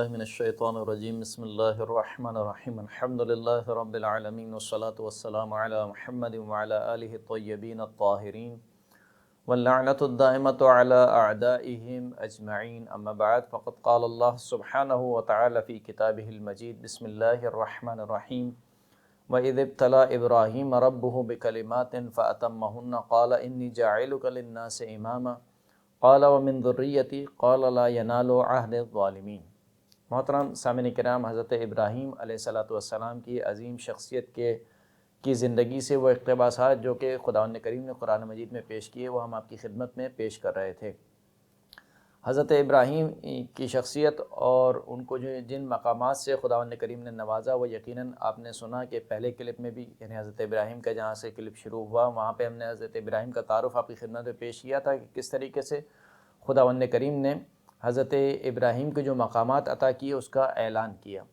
باللہ من الشیطان الرجیم بسم اللہ الرحمن الرحیم الحمد للہ رب العالمین والصلاة والسلام علی محمد وعلی آلہ الطیبین الطاہرین واللعنۃ الدائمۃ علی اعدائہم اجمعین اما بعد فقد قال اللہ سبحانہ وتعالی فی کتابہ المجید بسم اللہ الرحمن الرحیم وَإِذِ ابْتَلَىٰ إِبْرَاهِيمَ رَبُّهُ بِكَلِمَاتٍ فَأَتَمَّهُنَّ قَالَ إِنِّي جَاعِلُكَ لِلنَّاسِ إِمَامًا قَالَ وَمِن ذُرِّيَّتِي قَالَ لَا يَنَالُ عَهْدِ الظَّالِمِينَ۔ محترم سامعین کرام، حضرت ابراہیم علیہ السلام کی عظیم شخصیت کی زندگی سے وہ اقتباسات جو کہ خداوند کریم نے قرآن مجید میں پیش کیے وہ ہم آپ کی خدمت میں پیش کر رہے تھے۔ حضرت ابراہیم کی شخصیت اور ان کو جو جن مقامات سے خداوند کریم نے نوازا وہ یقیناً آپ نے سنا کہ پہلے کلپ میں بھی، یعنی حضرت ابراہیم کا جہاں سے کلپ شروع ہوا وہاں پہ ہم نے حضرت ابراہیم کا تعارف آپ کی خدمت میں پیش کیا تھا کہ کس طریقے سے خداوند کریم نے حضرت ابراہیم کو جو مقامات عطا کیے اس کا اعلان کیا،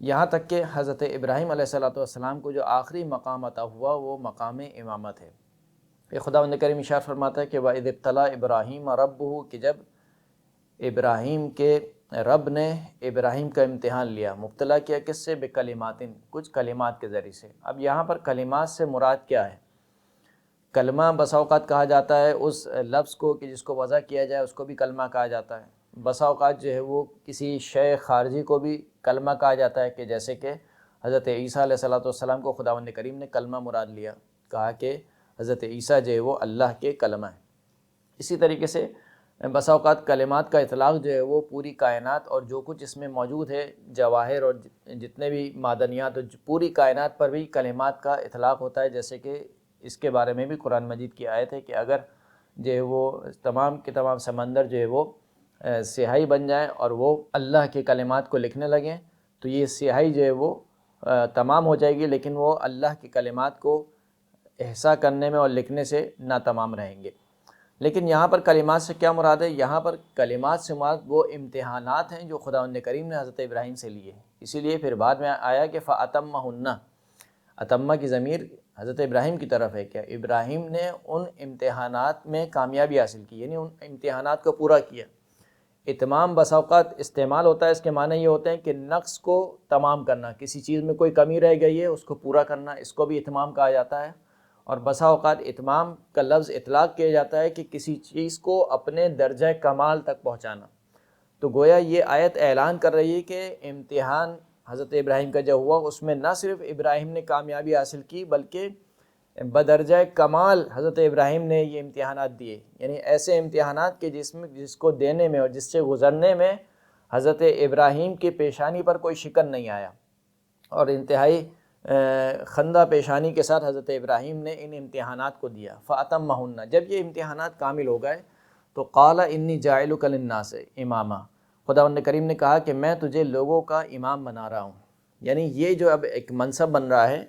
یہاں تک کہ حضرت ابراہیم علیہ السلام کو جو آخری مقام عطا ہوا وہ مقام امامت ہے۔ کہ خداوند کریم ارشاد فرماتا ہے کہ وَإِذِ ابْتَلَىٰ إِبْرَاهِيمَ رَبُّهُ، کہ جب ابراہیم کے رب نے ابراہیم کا امتحان لیا، مبتلا کیا کس سے؟ بکلماتن، کچھ کلمات کے ذریعے سے۔ اب یہاں پر کلمات سے مراد کیا ہے؟ کلمہ بسا اوقات کہا جاتا ہے اس لفظ کو کہ جس کو وضع کیا جائے اس کو بھی کلمہ کہا جاتا ہے، بسا اوقات جو ہے وہ کسی شے خارجی کو بھی کلمہ کہا جاتا ہے، کہ جیسے کہ حضرت عیسیٰ علیہ السلام کو خداوند کریم نے کلمہ مراد لیا، کہا کہ حضرت عیسیٰ جو ہے وہ اللہ کے کلمہ ہیں۔ اسی طریقے سے بسا اوقات کلمات کا اطلاق جو ہے وہ پوری کائنات اور جو کچھ اس میں موجود ہے، جواہر اور جتنے بھی معدنیات، پوری کائنات پر بھی کلمات کا اطلاق ہوتا ہے، جیسے کہ اس کے بارے میں بھی قرآن مجید کی آیت ہے کہ اگر جو ہے وہ تمام کے تمام سمندر جو ہے وہ سیاہی بن جائیں اور وہ اللہ کے کلمات کو لکھنے لگیں تو یہ سیاہی جو ہے وہ تمام ہو جائے گی، لیکن وہ اللہ کے کلمات کو احصاء کرنے میں اور لکھنے سے ناتمام رہیں گے۔ لیکن یہاں پر کلمات سے کیا مراد ہے؟ یہاں پر کلمات سے مراد وہ امتحانات ہیں جو خداوند کریم نے حضرت ابراہیم سے لیے، اسی لیے پھر بعد میں آیا کہ فَأَتَمَّهُنَّ، اتمہ کی ضمیر حضرت ابراہیم کی طرف ہے، کہ ابراہیم نے ان امتحانات میں کامیابی حاصل کی، یعنی ان امتحانات کو پورا کیا۔ اتمام بسا اوقات استعمال ہوتا ہے، اس کے معنی یہ ہوتے ہیں کہ نقص کو تمام کرنا، کسی چیز میں کوئی کمی رہ گئی ہے اس کو پورا کرنا، اس کو بھی اتمام کہا جاتا ہے۔ اور بسا اوقات اتمام کا لفظ اطلاق کیا جاتا ہے کہ کسی چیز کو اپنے درجہ کمال تک پہنچانا۔ تو گویا یہ آیت اعلان کر رہی ہے کہ امتحان حضرت ابراہیم کا جو ہوا اس میں نہ صرف ابراہیم نے کامیابی حاصل کی بلکہ بدرجہ کمال حضرت ابراہیم نے یہ امتحانات دیے، یعنی ایسے امتحانات کہ جس کو دینے میں اور جس سے گزرنے میں حضرت ابراہیم کی پیشانی پر کوئی شکن نہیں آیا، اور انتہائی خندہ پیشانی کے ساتھ حضرت ابراہیم نے ان امتحانات کو دیا۔ فَأَتَمَّهُنَّ، جب یہ امتحانات کامل ہو گئے تو قَالَ إِنِّي جَاعِلُكَ لِلنَّاسِ إِمَامًا، خداوند کریم نے کہا کہ میں تجھے لوگوں کا امام بنا رہا ہوں، یعنی یہ جو اب ایک منصب بن رہا ہے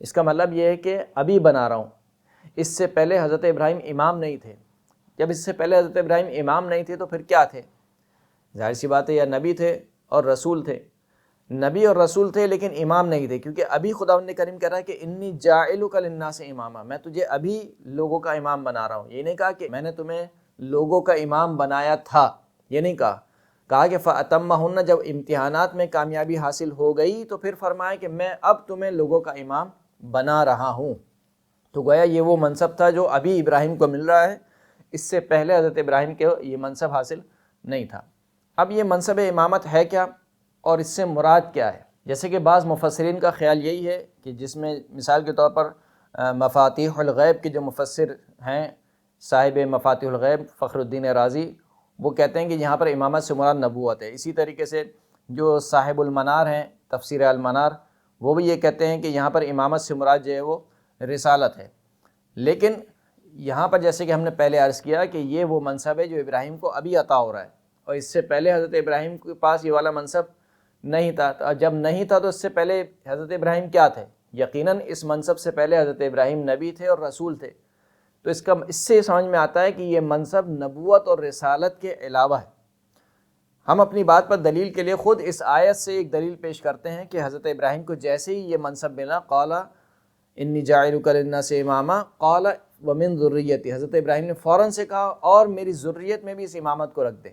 اس کا مطلب یہ ہے کہ ابھی بنا رہا ہوں، اس سے پہلے حضرت ابراہیم امام نہیں تھے۔ جب اس سے پہلے حضرت ابراہیم امام نہیں تھے تو پھر کیا تھے؟ ظاہر سی بات ہے یا نبی تھے اور رسول تھے، نبی اور رسول تھے لیکن امام نہیں تھے، کیونکہ ابھی خداوند کریم کہہ رہا ہے کہ انی جاعلک للناس اماما، میں تجھے ابھی لوگوں کا امام بنا رہا ہوں۔ یہ نہیں کہا کہ میں نے تمہیں لوگوں کا امام بنایا تھا، یہ نہیں کہا کہ فَأَتَمَّهُنَّ، جب امتحانات میں کامیابی حاصل ہو گئی تو پھر فرمایا کہ میں اب تمہیں لوگوں کا امام بنا رہا ہوں۔ تو گویا یہ وہ منصب تھا جو ابھی ابراہیم کو مل رہا ہے، اس سے پہلے حضرت ابراہیم کے یہ منصب حاصل نہیں تھا۔ اب یہ منصب امامت ہے کیا اور اس سے مراد کیا ہے؟ جیسے کہ بعض مفسرین کا خیال یہی ہے کہ جس میں مثال کے طور پر مفاتیح الغیب کے جو مفسر ہیں، صاحب مفاتیح الغیب فخر الدین رازی، وہ کہتے ہیں کہ یہاں پر امامت سے مراد نبوت ہے۔ اسی طریقے سے جو صاحب المنار ہیں، تفسیر المنار، وہ بھی یہ کہتے ہیں کہ یہاں پر امامت سے مراد جو ہے وہ رسالت ہے۔ لیکن یہاں پر جیسے کہ ہم نے پہلے عرض کیا کہ یہ وہ منصب ہے جو ابراہیم کو ابھی عطا ہو رہا ہے، اور اس سے پہلے حضرت ابراہیم کے پاس یہ والا منصب نہیں تھا۔ اور جب نہیں تھا تو اس سے پہلے حضرت ابراہیم کیا تھے؟ یقیناً اس منصب سے پہلے حضرت ابراہیم نبی تھے اور رسول تھے۔ تو اس سے سمجھ میں آتا ہے کہ یہ منصب نبوت اور رسالت کے علاوہ ہے۔ ہم اپنی بات پر دلیل کے لیے خود اس آیت سے ایک دلیل پیش کرتے ہیں کہ حضرت ابراہیم کو جیسے ہی یہ منصب ملا، قال انی جاعلک للناس اماما قال ومن ذریتی، حضرت ابراہیم نے فوراً سے کہا اور میری ذریت میں بھی اس امامت کو رکھ دے۔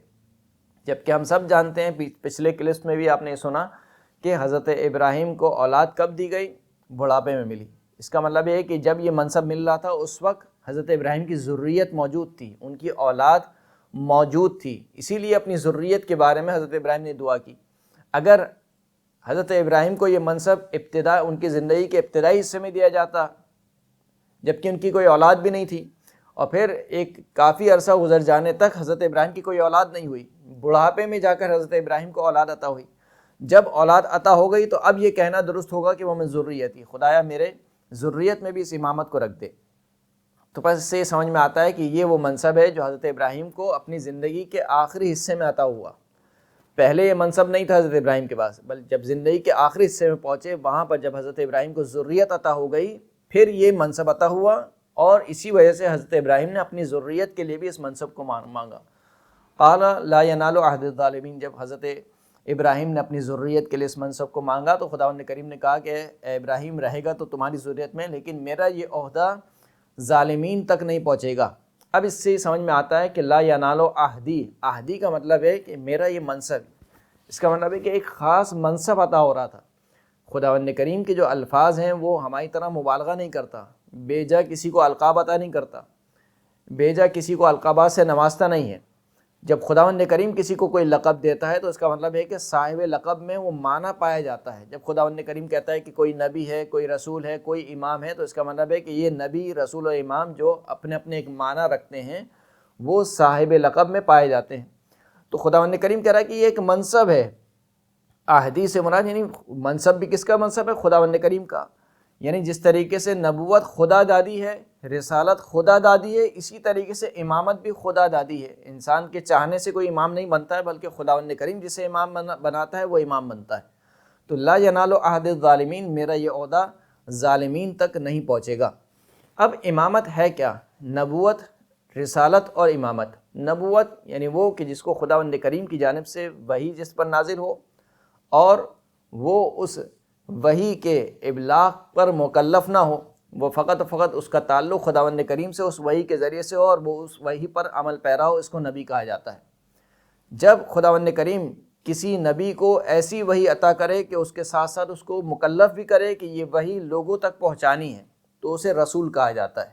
جبکہ ہم سب جانتے ہیں، پچھلے کلپس میں بھی آپ نے سنا کہ حضرت ابراہیم کو اولاد کب دی گئی؟ بڑھاپے میں ملی۔ اس کا مطلب یہ ہے کہ جب یہ منصب مل رہا تھا اس وقت حضرت ابراہیم کی ذریت موجود تھی، ان کی اولاد موجود تھی، اسی لیے اپنی ذریت کے بارے میں حضرت ابراہیم نے دعا کی۔ اگر حضرت ابراہیم کو یہ منصب ان کی زندگی کے ابتدائی حصے میں دیا جاتا، جبکہ ان کی کوئی اولاد بھی نہیں تھی، اور پھر ایک کافی عرصہ گزر جانے تک حضرت ابراہیم کی کوئی اولاد نہیں ہوئی، بڑھاپے میں جا کر حضرت ابراہیم کو اولاد عطا ہوئی، جب اولاد عطا ہو گئی تو اب یہ کہنا درست ہوگا کہ وہ من ذریتی، خدایا میرے ذریت میں بھی اس امامت کو رکھ دے۔ تو بس اس سے یہ سمجھ میں آتا ہے کہ یہ وہ منصب ہے جو حضرت ابراہیم کو اپنی زندگی کے آخری حصے میں عطا ہوا۔ پہلے یہ منصب نہیں تھا حضرت ابراہیم کے پاس، بل جب زندگی کے آخری حصے میں پہنچے، وہاں پر جب حضرت ابراہیم کو ذریت عطا ہو گئی، پھر یہ منصب عطا ہوا، اور اسی وجہ سے حضرت ابراہیم نے اپنی ذریت کے لیے بھی اس منصب کو مانگا۔ قال لا ینال عہد الظالمین، جب حضرت ابراہیم نے اپنی ذریت کے لیے اس منصب کو مانگا تو خداوند کریم نے کہا کہ اے ابراہیم رہے گا تو تمہاری ذریت میں، لیکن میرا یہ عہدہ ظالمین تک نہیں پہنچے گا۔ اب اس سے سمجھ میں آتا ہے کہ لا ینال عہدی، عہدی کا مطلب ہے کہ میرا یہ منصب، اس کا مطلب ہے کہ ایک خاص منصب عطا ہو رہا تھا۔ خداوند کریم کے جو الفاظ ہیں وہ ہماری طرح مبالغہ نہیں کرتا، بے جا کسی کو القاب عطا نہیں کرتا، بے جا کسی کو القابات سے نوازتا نہیں ہے۔ جب خداوند کریم کسی کو کوئی لقب دیتا ہے تو اس کا مطلب ہے کہ صاحب لقب میں وہ معنی پایا جاتا ہے۔ جب خداوند کریم کہتا ہے کہ کوئی نبی ہے، کوئی رسول ہے، کوئی امام ہے، تو اس کا مطلب ہے کہ یہ نبی، رسول اور امام جو اپنے اپنے ایک معنی رکھتے ہیں وہ صاحب لقب میں پائے جاتے ہیں۔ تو خداوند کریم کہہ رہا ہے کہ یہ ایک منصب ہے۔ عہدی سے مراد یعنی منصب بھی کس کا منصب ہے؟ خداوند کریم کا۔ یعنی جس طریقے سے نبوت خدا دادی ہے، رسالت خدا دادی ہے، اسی طریقے سے امامت بھی خدا دادی ہے۔ انسان کے چاہنے سے کوئی امام نہیں بنتا ہے، بلکہ خداوند کریم جسے امام بناتا ہے وہ امام بنتا ہے۔ تو لا ینال عہد الظالمین، میرا یہ عہدہ ظالمین تک نہیں پہنچے گا۔ اب امامت ہے کیا؟ نبوت، رسالت اور امامت۔ نبوت یعنی وہ کہ جس کو خداوند کریم کی جانب سے وحی جس پر نازل ہو، اور وہ اس وحی کے ابلاغ پر مکلف نہ ہو، وہ فقط اس کا تعلق خداوند کریم سے اس وحی کے ذریعے سے ہو اور وہ اس وحی پر عمل پیرا ہو، اس کو نبی کہا جاتا ہے۔ جب خداوند کریم کسی نبی کو ایسی وحی عطا کرے کہ اس کے ساتھ ساتھ اس کو مکلف بھی کرے کہ یہ وحی لوگوں تک پہنچانی ہے، تو اسے رسول کہا جاتا ہے،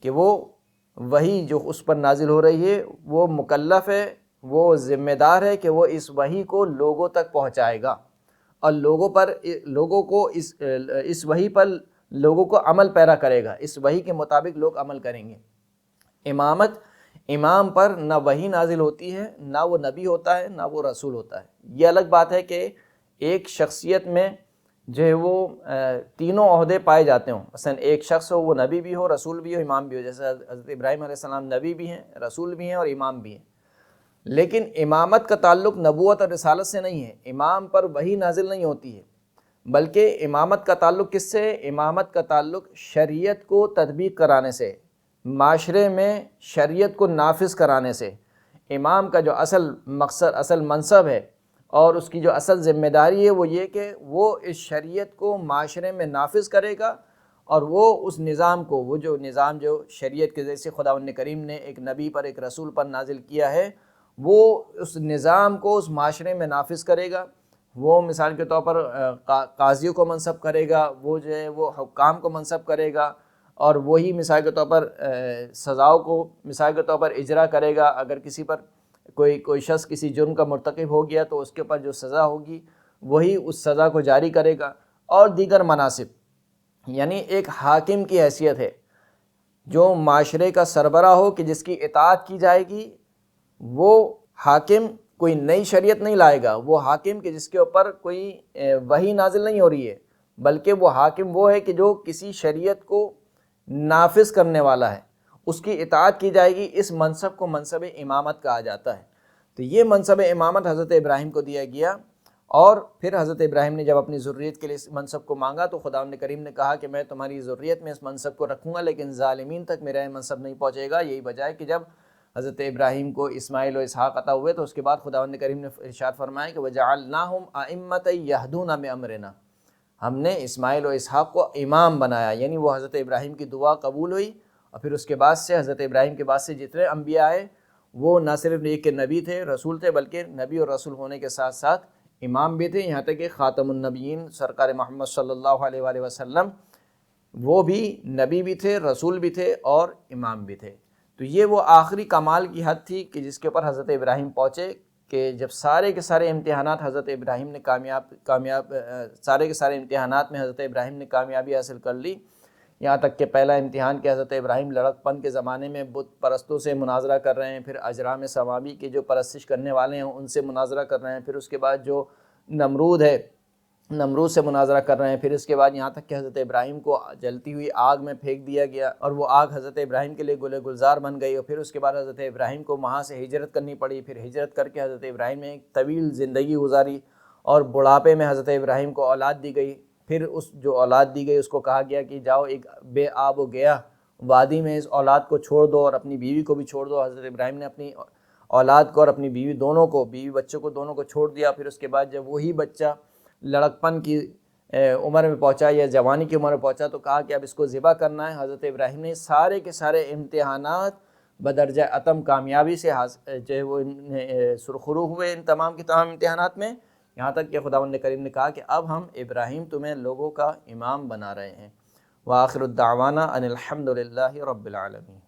کہ وہ وحی جو اس پر نازل ہو رہی ہے وہ مکلف ہے، وہ ذمہ دار ہے کہ وہ اس وحی کو لوگوں تک پہنچائے گا، اور لوگوں کو اس وحی پر لوگوں کو عمل پیرا کرے گا، اس وحی کے مطابق لوگ عمل کریں گے۔ امامت، امام پر نہ وحی نازل ہوتی ہے، نہ وہ نبی ہوتا ہے، نہ وہ رسول ہوتا ہے۔ یہ الگ بات ہے کہ ایک شخصیت میں جو ہے وہ تینوں عہدے پائے جاتے ہوں، مثلا ایک شخص ہو، وہ نبی بھی ہو، رسول بھی ہو، امام بھی ہو، جیسے حضرت ابراہیم علیہ السلام نبی بھی ہیں، رسول بھی ہیں اور امام بھی ہیں۔ لیکن امامت کا تعلق نبوت اور رسالت سے نہیں ہے، امام پر وحی نازل نہیں ہوتی ہے، بلکہ امامت کا تعلق کس سے؟ امامت کا تعلق شریعت کو تطبیق کرانے سے، معاشرے میں شریعت کو نافذ کرانے سے۔ امام کا جو اصل مقصد، اصل منصب ہے اور اس کی جو اصل ذمہ داری ہے وہ یہ کہ وہ اس شریعت کو معاشرے میں نافذ کرے گا، اور وہ اس نظام کو، وہ جو نظام جو شریعت کے ذریعے سے خداوند کریم نے ایک نبی پر، ایک رسول پر نازل کیا ہے، وہ اس نظام کو اس معاشرے میں نافذ کرے گا۔ وہ مثال کے طور پر قاضیوں کو منصب کرے گا، وہ جو ہے وہ حکام کو منصب کرے گا، اور وہی مثال کے طور پر سزاؤں کو مثال کے طور پر اجرا کرے گا۔ اگر کسی پر کوئی شخص کسی جرم کا مرتکب ہو گیا تو اس کے اوپر جو سزا ہوگی وہی اس سزا کو جاری کرے گا، اور دیگر مناصب۔ یعنی ایک حاکم کی حیثیت ہے جو معاشرے کا سربراہ ہو، کہ جس کی اطاعت کی جائے گی۔ وہ حاکم کوئی نئی شریعت نہیں لائے گا، وہ حاکم کہ جس کے اوپر کوئی وحی نازل نہیں ہو رہی ہے، بلکہ وہ حاکم وہ ہے کہ جو کسی شریعت کو نافذ کرنے والا ہے، اس کی اطاعت کی جائے گی۔ اس منصب کو منصب امامت کہا جاتا ہے۔ تو یہ منصب امامت حضرت ابراہیم کو دیا گیا، اور پھر حضرت ابراہیم نے جب اپنی ذریت کے لیے اس منصب کو مانگا تو خداوند کریم نے کہا کہ میں تمہاری ذریت میں اس منصب کو رکھوں گا، لیکن ظالمین تک میرا یہ منصب نہیں پہنچے گا۔ یہی وجہ ہے کہ جب حضرت ابراہیم کو اسماعیل و اسحاق عطا ہوئے تو اس کے بعد خداوند کریم نے ارشاد فرمایا کہ وَجَعَلْنَاهُمْ أَئِمَّةً يَهْدُونَ بِأَمْرِنَا، ہم نے اسماعیل و اسحاق کو امام بنایا۔ یعنی وہ حضرت ابراہیم کی دعا قبول ہوئی، اور پھر اس کے بعد سے حضرت ابراہیم کے بعد سے جتنے انبیاء آئے وہ نہ صرف ایک نبی تھے، رسول تھے، بلکہ نبی اور رسول ہونے کے ساتھ ساتھ امام بھی تھے، یہاں تک کہ خاتم النبیین سرکار محمد صلی اللہ علیہ وآلہ وسلم وہ بھی نبی بھی تھے، رسول بھی تھے اور امام بھی تھے۔ تو یہ وہ آخری کمال کی حد تھی کہ جس کے اوپر حضرت ابراہیم پہنچے، کہ جب سارے کے سارے امتحانات حضرت ابراہیم نے سارے کے سارے امتحانات میں حضرت ابراہیم نے کامیابی حاصل کر لی، یہاں تک کہ پہلا امتحان کہ حضرت ابراہیم لڑک پن کے زمانے میں بت پرستوں سے مناظرہ کر رہے ہیں، پھر اجرام سماوی کے جو پرستش کرنے والے ہیں ان سے مناظرہ کر رہے ہیں، پھر اس کے بعد جو نمرود ہے نمرود سے مناظرہ کر رہے ہیں، پھر اس کے بعد یہاں تک کہ حضرت ابراہیم کو جلتی ہوئی آگ میں پھینک دیا گیا اور وہ آگ حضرت ابراہیم کے لیے گل گلزار بن گئی، اور پھر اس کے بعد حضرت ابراہیم کو وہاں سے ہجرت کرنی پڑی، پھر ہجرت کر کے حضرت ابراہیم نے ایک طویل زندگی گزاری اور بڑھاپے میں حضرت ابراہیم کو اولاد دی گئی۔ پھر اس جو اولاد دی گئی اس کو کہا گیا کہ جاؤ ایک بے آب و گیا وادی میں اس اولاد کو چھوڑ دو اور اپنی بیوی کو بھی چھوڑ دو۔ حضرت ابراہیم نے اپنی اولاد کو اور اپنی بیوی بچوں کو دونوں کو چھوڑ دیا۔ پھر اس کے بعد جب وہی بچہ لڑکپن کی عمر میں پہنچا یا جوانی کی عمر میں پہنچا تو کہا کہ اب اس کو ذبح کرنا ہے۔ حضرت ابراہیم نے سارے کے سارے امتحانات بدرجہ اتم کامیابی سے جو ہے وہ سرخرو ہوئے ان تمام کے تمام امتحانات میں، یہاں تک کہ خداوند کریم نے کہا کہ اب ہم ابراہیم تمہیں لوگوں کا امام بنا رہے ہیں۔ وآخر الدعوانا ان الحمد للہ رب العالمین۔